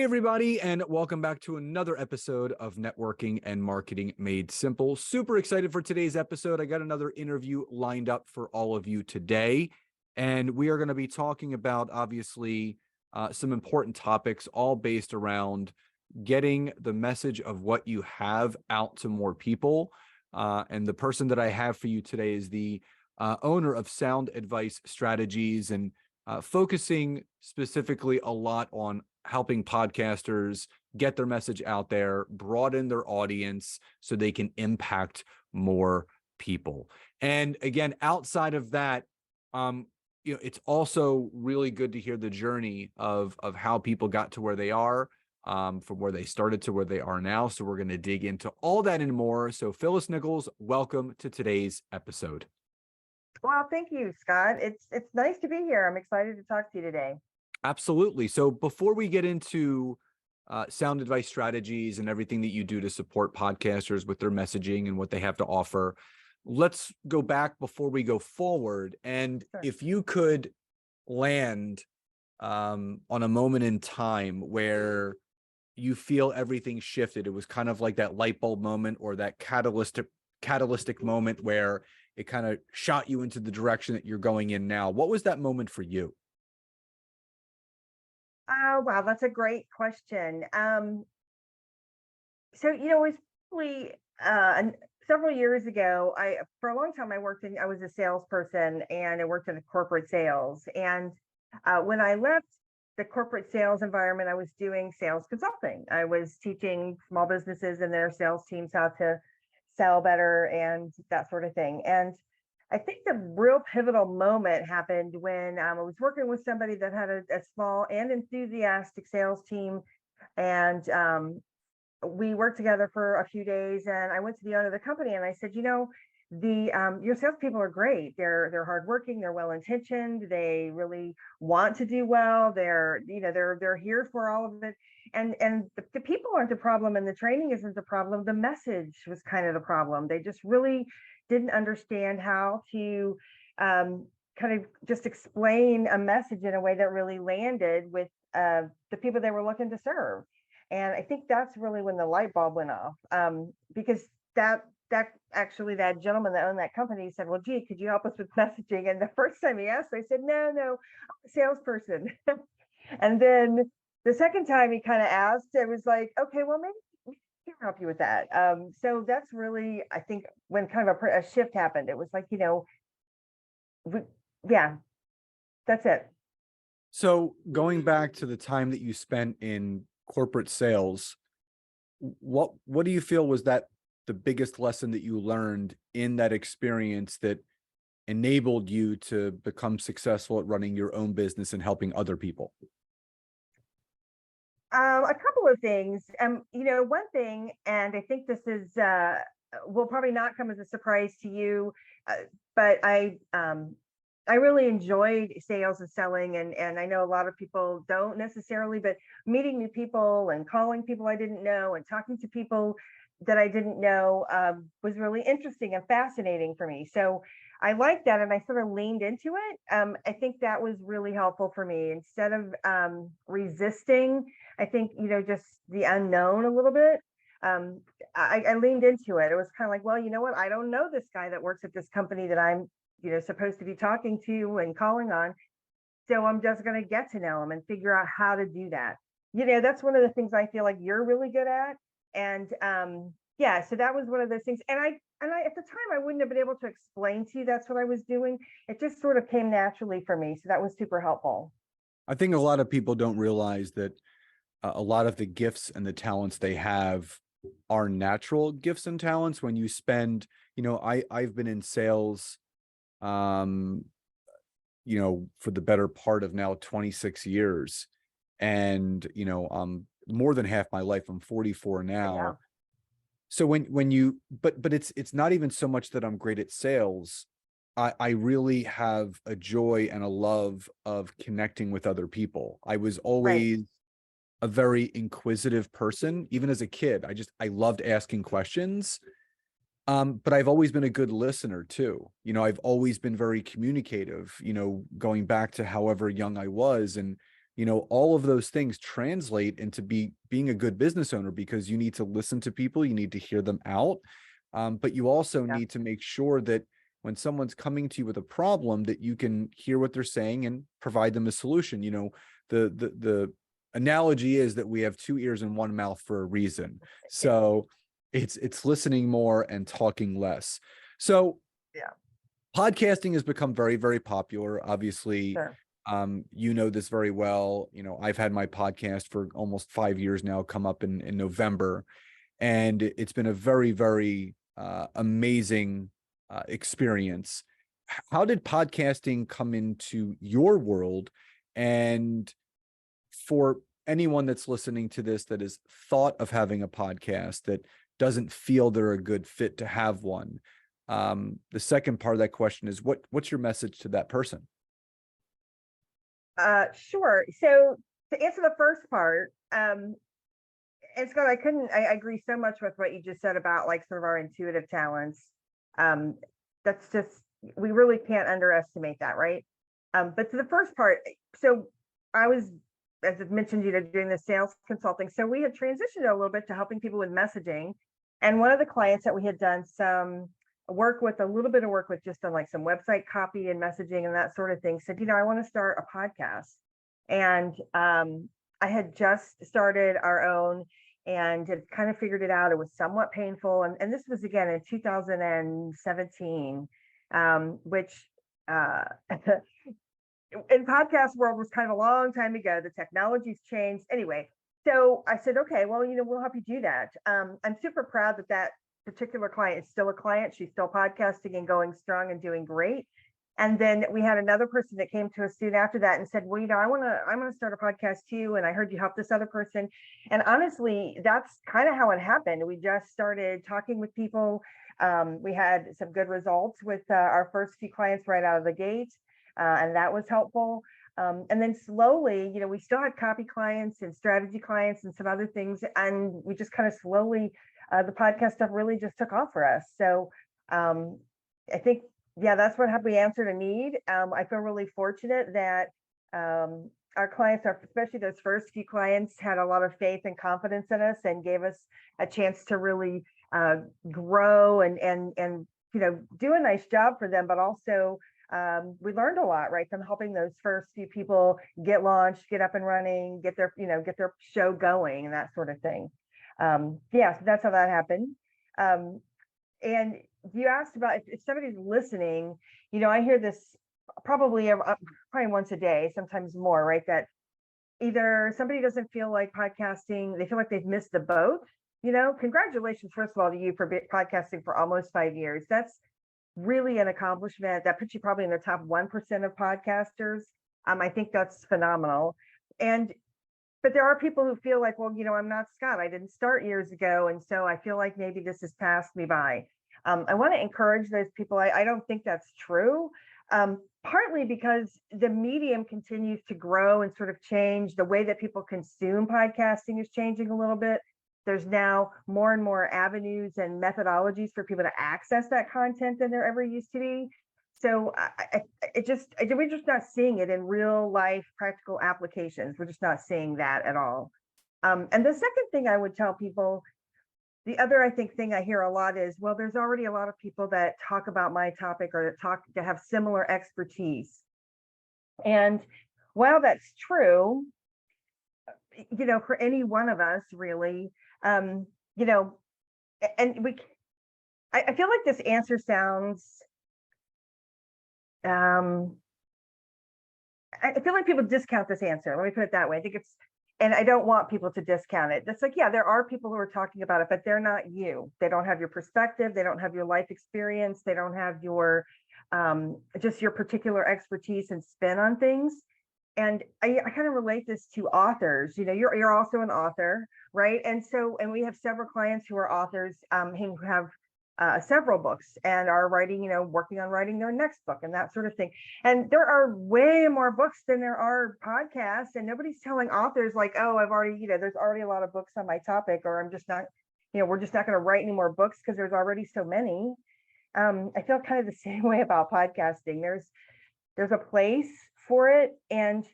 everybody, and welcome back to another episode of Networking and Marketing Made Simple. Super excited for today's episode. I got another interview lined up for all of you today, and we are going to be talking about, obviously, some important topics, all based around getting the message of what you have out to more people. And the person that I have for you today is the owner of SoundAdvice Strategies, and focusing specifically a lot on helping podcasters get their message out there, broaden their audience so they can impact more people. And again, outside of that, it's also really good to hear the journey of how people got to where they are, from where they started to where they are now. So we're going to dig into all that and more. So Phyllis Nicols, welcome to today's episode. Well, thank you, Scott. It's nice to be here. I'm excited to talk to you today. Absolutely. So before we get into SoundAdvice Strategies and everything that you do to support podcasters with their messaging and what they have to offer, let's go back before we go forward. And Sure. If you could land on a moment in time where you feel everything shifted, it was kind of like that light bulb moment or that catalytic moment where it kind of shot you into the direction that you're going in now. What was that moment for you? Oh, wow, that's a great question. It was probably several years ago. For a long time, I was a salesperson, and I worked in corporate sales. And when I left the corporate sales environment, I was doing sales consulting. I was teaching small businesses and their sales teams how to sell better and that sort of thing. And I think the real pivotal moment happened when I was working with somebody that had a small and enthusiastic sales team. And we worked together for a few days, and I went to the owner of the company and I said, your salespeople are great. They're hardworking, they're well-intentioned, they really want to do well. They're here for all of it. And the people aren't the problem, and the training isn't the problem. The message was kind of the problem. They just really didn't understand how to kind of just explain a message in a way that really landed with the people they were looking to serve. And I think that's really when the light bulb went off, because that gentleman that owned that company said, well, gee, could you help us with messaging? And the first time he asked, I said, no, I'm a salesperson. And then the second time he kind of asked, it was like, okay, well, maybe we can help you with that. So that's really, I think, when kind of a shift happened. It was like, yeah, that's it. So going back to the time that you spent in corporate sales, what do you feel was that the biggest lesson that you learned in that experience that enabled you to become successful at running your own business and helping other people? A couple of things. One thing, and I think this will probably not come as a surprise to you, but I really enjoyed sales and selling, and I know a lot of people don't necessarily, but meeting new people and calling people I didn't know and talking to people that I didn't know was really interesting and fascinating for me. So I liked that, and I sort of leaned into it. I think that was really helpful for me. Instead of resisting, I think, just the unknown a little bit, I leaned into it. It was kind of like, well, you know what? I don't know this guy that works at this company that I'm supposed to be talking to and calling on. So I'm just going to get to know him and figure out how to do that. That's one of the things I feel like you're really good at. And so that was one of those things. And I at the time, I wouldn't have been able to explain to you that's what I was doing. It just sort of came naturally for me. So that was super helpful. I think a lot of people don't realize that a lot of the gifts and the talents they have are natural gifts and talents. When you spend, I've been in sales, for the better part of now 26 years. And, more than half my life. I'm 44 now. Yeah. So but it's not even so much that I'm great at sales. I really have a joy and a love of connecting with other people. I was always a very inquisitive person, even as a kid. I loved asking questions. But I've always been a good listener too. I've always been very communicative, going back to however young I was. And all of those things translate into being a good business owner, because you need to listen to people, you need to hear them out. But you also need to make sure that when someone's coming to you with a problem, that you can hear what they're saying and provide them a solution. The analogy is that we have two ears and one mouth for a reason. So it's listening more and talking less. So podcasting has become very, very popular. Obviously, Sure. this very well. I've had my podcast for almost 5 years now, come up in November, and it's been a very, very amazing experience. How did podcasting come into your world? And for anyone that's listening to this that has thought of having a podcast that doesn't feel they're a good fit to have one, the second part of that question is what's your message to that person? Sure. So to answer the first part, and Scott, I agree so much with what you just said about like sort of our intuitive talents. That's just, we really can't underestimate that, right? But to the first part, so I was, as I mentioned, doing the sales consulting. So we had transitioned a little bit to helping people with messaging. And one of the clients that we had done some work with, a little bit of work with, just on like some website copy and messaging and that sort of thing, said, I want to start a podcast. And I had just started our own and had kind of figured it out. It was somewhat painful. And this was again in 2017, which in podcast world was kind of a long time ago. The technology's changed. Anyway, so I said, okay, well, we'll help you do that. I'm super proud that particular client is still a client. She's still podcasting and going strong and doing great. And then we had another person that came to us soon after that and said, well, I want to start a podcast too. And I heard you help this other person. And honestly, that's kind of how it happened. We just started talking with people. We had some good results with our first few clients right out of the gate. And that was helpful. And then slowly, we still had copy clients and strategy clients and some other things. And we just kind of slowly, the podcast stuff really just took off for us. So I think, that's what we answered a need. I feel really fortunate that our clients, especially those first few clients, had a lot of faith and confidence in us and gave us a chance to really grow and do a nice job for them. But also we learned a lot, right, from helping those first few people get launched, get up and running, get their show going and that sort of thing. So that's how that happened. And you asked about if somebody's listening, I hear this probably once a day, sometimes more, right? That either somebody doesn't feel like podcasting, they feel like they've missed the boat. Congratulations, first of all, to you for podcasting for almost 5 years. That's really an accomplishment. That puts you probably in the top 1% of podcasters. I think that's phenomenal. But there are people who feel like, well, I'm not Scott. I didn't start years ago. And so I feel like maybe this has passed me by. I want to encourage those people. I don't think that's true, partly because the medium continues to grow and sort of change. The way that people consume podcasting is changing a little bit. There's now more and more avenues and methodologies for people to access that content than there ever used to be. So we're just not seeing it in real life practical applications. We're just not seeing that at all. And the second thing I would tell people, the other, I think, thing I hear a lot is, well, there's already a lot of people that talk about my topic or that have similar expertise. And while that's true, for any one of us, really, and I feel like this answer sounds, I feel like people discount this answer. Let me put it that way. I think and I don't want people to discount it. It's like, there are people who are talking about it, but they're not you. They don't have your perspective. They don't have your life experience. They don't have your, just your particular expertise and spin on things. And I kind of relate this to authors. You're also an author, right? And we have several clients who are authors, who have several books and are writing, working on writing their next book and that sort of thing. And there are way more books than there are podcasts, and nobody's telling authors like, oh, I've already, there's already a lot of books on my topic, or I'm just not, we're just not going to write any more books because there's already so many. I feel kind of the same way about podcasting. There's a place for it. And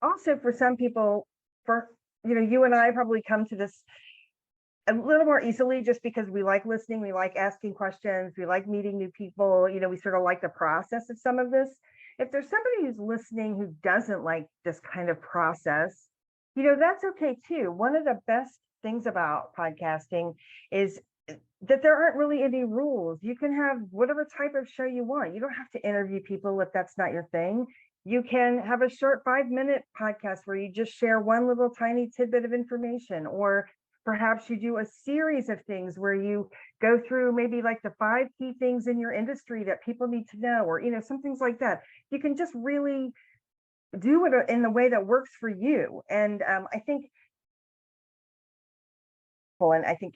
also for some people, for, you and I probably come to this a little more easily just because we like listening, we like asking questions, we like meeting new people, we sort of like the process of some of this. If there's somebody who's listening who doesn't like this kind of process, that's okay too. One of the best things about podcasting is that there aren't really any rules. You can have whatever type of show you want. You don't have to interview people if that's not your thing. You can have a short 5-minute podcast where you just share one little tiny tidbit of information, or perhaps you do a series of things where you go through maybe like the 5 key things in your industry that people need to know, or, some things like that. You can just really do it in the way that works for you. And I think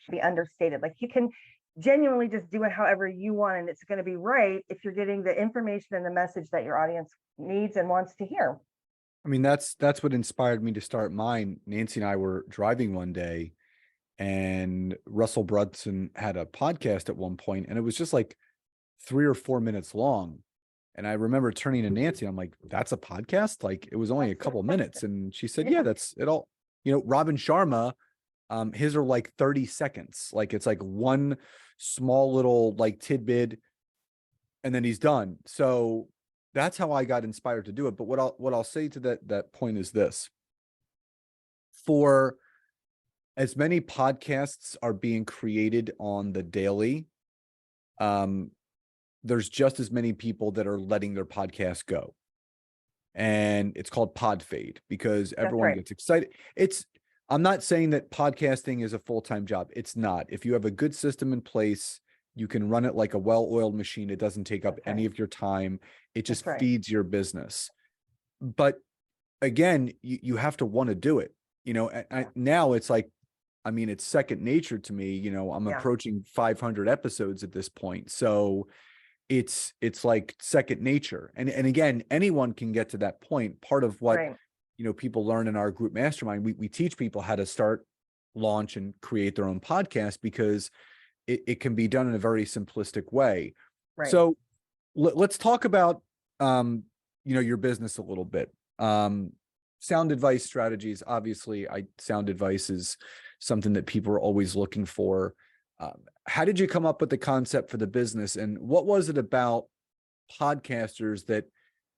should be understated. Like, you can genuinely just do it however you want, and it's going to be right if you're getting the information and the message that your audience needs and wants to hear. I mean, that's what inspired me to start mine. Nancy and I were driving one day, and Russell Brunson had a podcast at one point, and it was just like 3 or 4 minutes long. And I remember turning to Nancy, I'm like, that's a podcast? Like, it was only a couple minutes. And she said, yeah, that's it all. Robin Sharma, his are like 30 seconds. Like, it's like one small little like tidbit, and then he's done. So that's how I got inspired to do it. But what I'll say to that point is this: for as many podcasts are being created on the daily, there's just as many people that are letting their podcast go. And it's called pod fade because everyone gets excited. I'm not saying that podcasting is a full-time job. It's not. If you have a good system in place, you can run it like a well-oiled machine. It doesn't take up any of your time. It just feeds your business. But again, you have to want to do it. Now it's like, I mean, it's second nature to me. I'm approaching 500 episodes at this point. So it's like second nature. And again, anyone can get to that point. Part of what, people learn in our group mastermind, we teach people how to start, launch, and create their own podcast because it can be done in a very simplistic way. Right. So let's talk about, your business a little bit. SoundAdvice strategies. Obviously, SoundAdvice is something that people are always looking for. How did you come up with the concept for the business, and what was it about podcasters that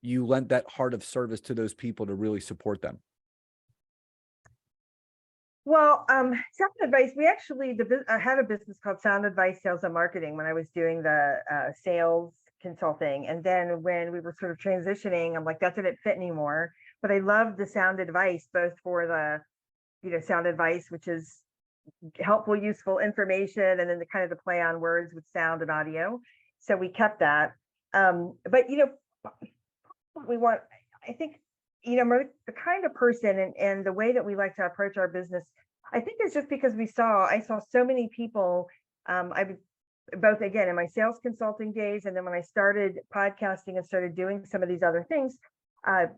you lent that heart of service to those people to really support them? Well, SoundAdvice, I had a business called SoundAdvice Sales and Marketing when I was doing the sales consulting. And then when we were sort of transitioning, I'm like, that didn't fit anymore. But I loved the SoundAdvice, both for the, SoundAdvice, which is helpful, useful information, and then the kind of the play on words with sound and audio. So we kept that. But we want, I think, the kind of person and the way that we like to approach our business, I think it's just because I saw so many people. I both, again, in my sales consulting days, and then when I started podcasting and started doing some of these other things,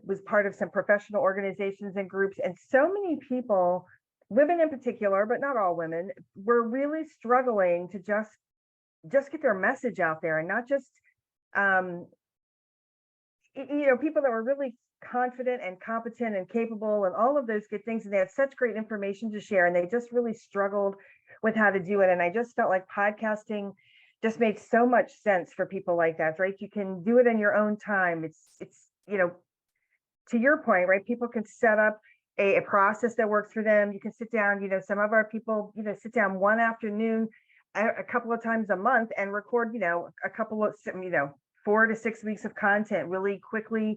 was part of some professional organizations and groups, and so many people, women in particular, but not all women, were really struggling to just get their message out there, and not just people that were really confident and competent and capable and all of those good things, and they had such great information to share, and they just really struggled with how to do it. And I just felt like podcasting just made so much sense for people like that, right? You can do it in your own time. It's to your point, right? People can set up a process that works for them. You can sit down, some of our people, sit down one afternoon a couple of times a month and record, a couple of, 4 to 6 weeks of content really quickly,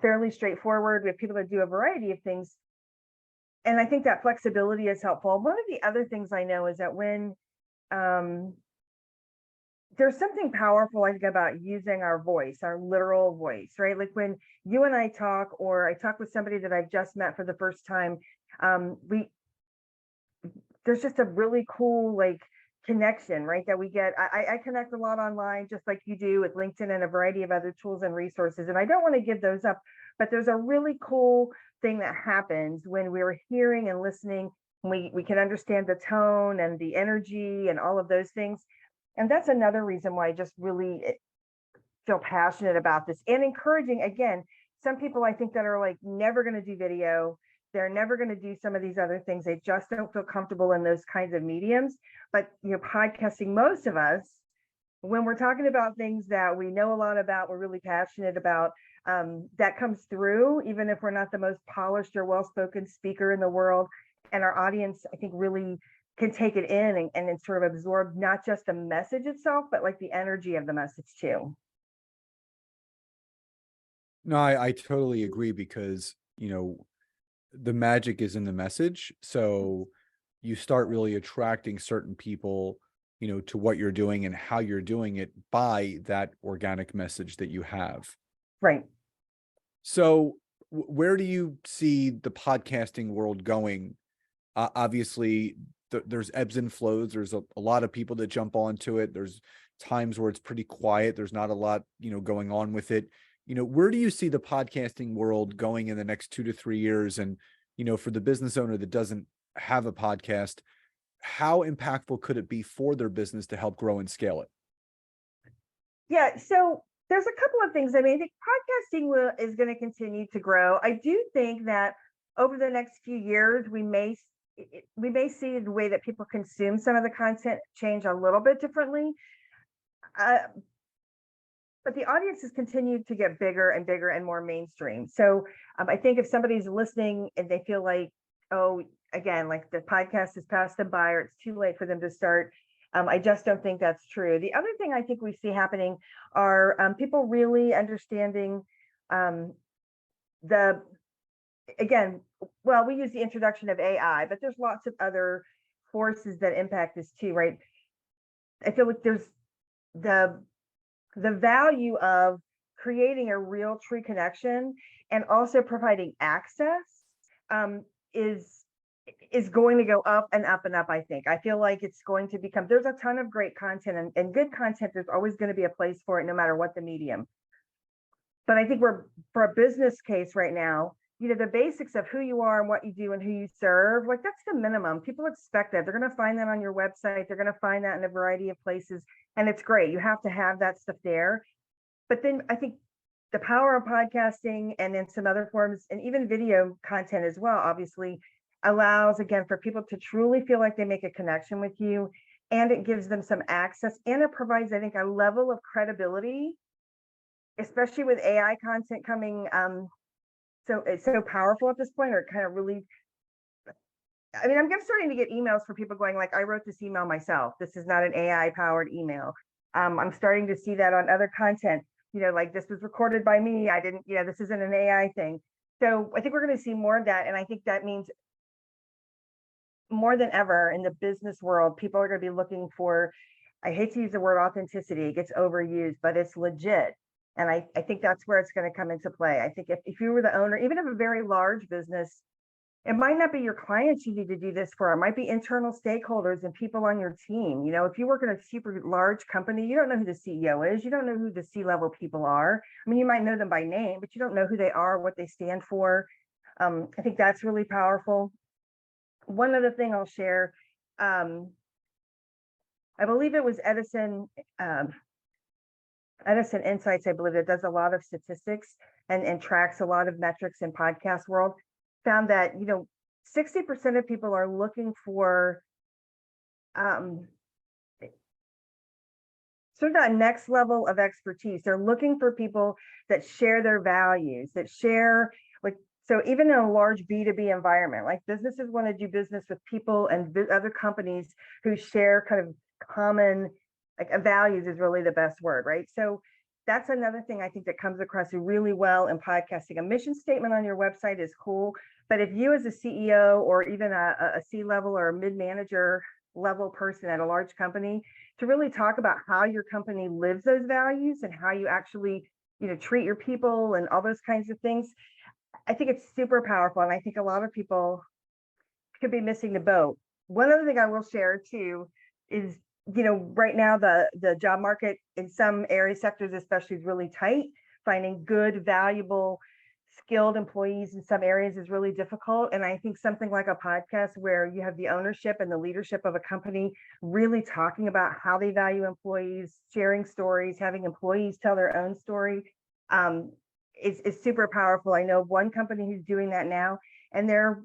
fairly straightforward. We have people that do a variety of things. And I think that flexibility is helpful. One of the other things I know is that when there's something powerful, I think, about using our voice, our literal voice, right? Like when you and I talk, or I talk with somebody that I've just met for the first time, there's just a really cool, connection, right? That we get. I connect a lot online, just like you do with LinkedIn and a variety of other tools and resources. And I don't want to give those up, but there's a really cool thing that happens when we're hearing and listening. We can understand the tone and the energy and all of those things. And that's another reason why I just really feel passionate about this, and encouraging, again, some people I think that are like never going to do video. They're never going to do some of these other things. They just don't feel comfortable in those kinds of mediums. But podcasting, most of us, when we're talking about things that we know a lot about, we're really passionate about, that comes through, even if we're not the most polished or well-spoken speaker in the world. And our audience, I think, really can take it in and then sort of absorb not just the message itself, but like the energy of the message too. No, I totally agree because, the magic is in the message. So you start really attracting certain people, to what you're doing and how you're doing it by that organic message that you have. Right. So where do you see the podcasting world going? Obviously, there's ebbs and flows. There's a lot of people that jump onto it. There's times where it's pretty quiet. There's not a lot, going on with it. Where do you see the podcasting world going in the next 2 to 3 years? And, for the business owner that doesn't have a podcast, how impactful could it be for their business to help grow and scale it? Yeah. So there's a couple of things. I mean, I think podcasting is going to continue to grow. I do think that over the next few years, we may see the way that people consume some of the content change a little bit differently. But the audiences continue to get bigger and bigger and more mainstream. So I think if somebody's listening and they feel like, oh, again, like the podcast has passed them by or it's too late for them to start, I just don't think that's true. The other thing I think we see happening are people really understanding we use the introduction of AI, but there's lots of other forces that impact this too, right? I feel like there's the value of creating a real true connection and also providing access is going to go up and up and up. I think. I feel like it's going to become, there's a ton of great content and good content. There's always going to be a place for it, no matter what the medium. But I think for a business case right now, the basics of who you are and what you do and who you serve, like that's the minimum. People expect that. They're going to find that on your website. They're going to find that in a variety of places. And it's great. You have to have that stuff there. But then I think the power of podcasting and then some other forms and even video content as well, obviously allows, again, for people to truly feel like they make a connection with you, and it gives them some access, and it provides, I think, a level of credibility, especially with AI content coming. So it's so powerful at this point, or it kind of really, I mean, I'm starting to get emails from people going like, I wrote this email myself. This is not an AI powered email. I'm starting to see that on other content, like this was recorded by me. I didn't, this isn't an AI thing. So I think we're going to see more of that. And I think that means more than ever in the business world, people are going to be looking for, I hate to use the word authenticity, it gets overused, but it's legit. And I think that's where it's going to come into play. I think if you were the owner, even of a very large business, it might not be your clients you need to do this for. It might be internal stakeholders and people on your team. If you work in a super large company, you don't know who the CEO is. You don't know who the C-level people are. I mean, you might know them by name, but you don't know who they are, what they stand for. I think that's really powerful. One other thing I'll share, I believe it was Edison Insights, I believe, that does a lot of statistics and tracks a lot of metrics in podcast world, found that 60% of people are looking for sort of that next level of expertise. They're looking for people that share their values, that share, like, so even in a large B2B environment, like businesses want to do business with people and other companies who share kind of common, like values is really the best word, right? So that's another thing I think that comes across really well in podcasting. A mission statement on your website is cool, but if you as a CEO or even a C-level or a mid-manager level person at a large company, to really talk about how your company lives those values and how you actually, treat your people and all those kinds of things, I think it's super powerful. And I think a lot of people could be missing the boat. One other thing I will share too is, right now the job market in some sectors especially is really tight. Finding good, valuable, skilled employees in some areas is really difficult. And I think something like a podcast where you have the ownership and the leadership of a company really talking about how they value employees, sharing stories, having employees tell their own story, is super powerful. I know one company who's doing that now, and they're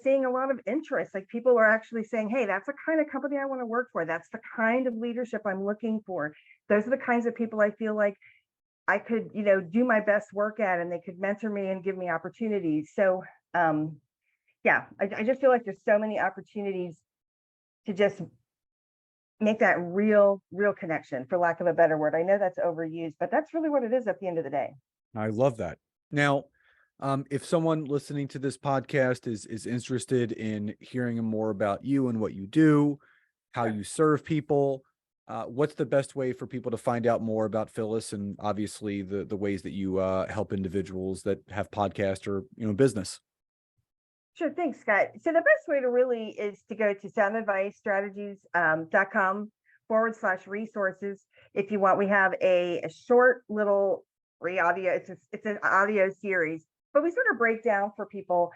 seeing a lot of interest. Like, people are actually saying, hey, that's the kind of company I want to work for. That's the kind of leadership I'm looking for. Those are the kinds of people I feel like I could, do my best work at, and they could mentor me and give me opportunities. So yeah, I just feel like there's so many opportunities to just make that real connection, for lack of a better word. I know that's overused, but that's really what it is at the end of the day. I love that. Now, if someone listening to this podcast is interested in hearing more about you and what you do, how you serve people, what's the best way for people to find out more about Phyllis, and obviously the ways that you help individuals that have podcast or business? Sure. Thanks, Scott. So the best way to really is to go to soundadvicestrategies.com/resources. If you want, we have a short little free audio. It's an audio series, but we sort of break down for people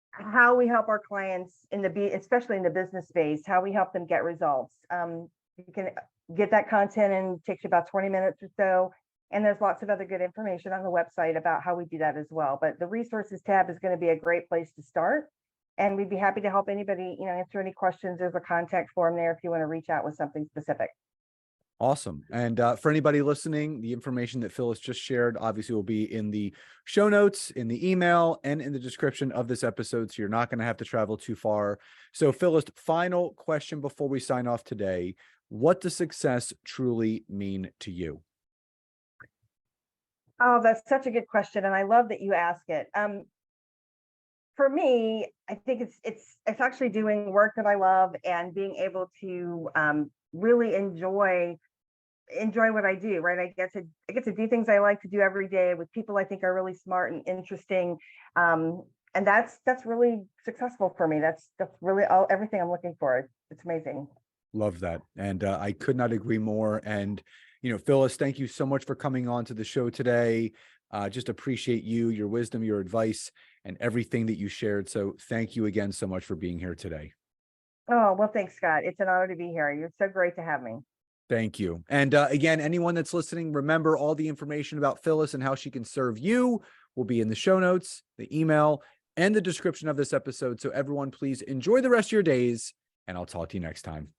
how we help our clients especially in the business space, how we help them get results. You can get that content, and it takes you about 20 minutes or so. And there's lots of other good information on the website about how we do that as well. But the resources tab is going to be a great place to start. And we'd be happy to help anybody, answer any questions. There's a contact form there if you want to reach out with something specific. Awesome. And for anybody listening, the information that Phyllis just shared obviously will be in the show notes, in the email, and in the description of this episode. So you're not going to have to travel too far. So Phyllis, final question before we sign off today. What does success truly mean to you? Oh, that's such a good question, and I love that you ask it. For me, I think it's actually doing work that I love and being able to really enjoy what I do. Right, I get to do things I like to do every day with people I think are really smart and interesting, and that's really successful for me. That's really everything I'm looking for. It's amazing. Love that, and I could not agree more. And Phyllis, thank you so much for coming on to the show today. Just appreciate you, your wisdom, your advice, and everything that you shared. So thank you again so much for being here today. Oh, well, thanks, Scott. It's an honor to be here. You're so great to have me. Thank you. And again, anyone that's listening, remember, all the information about Phyllis and how she can serve you will be in the show notes, the email, and the description of this episode. So everyone, please enjoy the rest of your days, and I'll talk to you next time.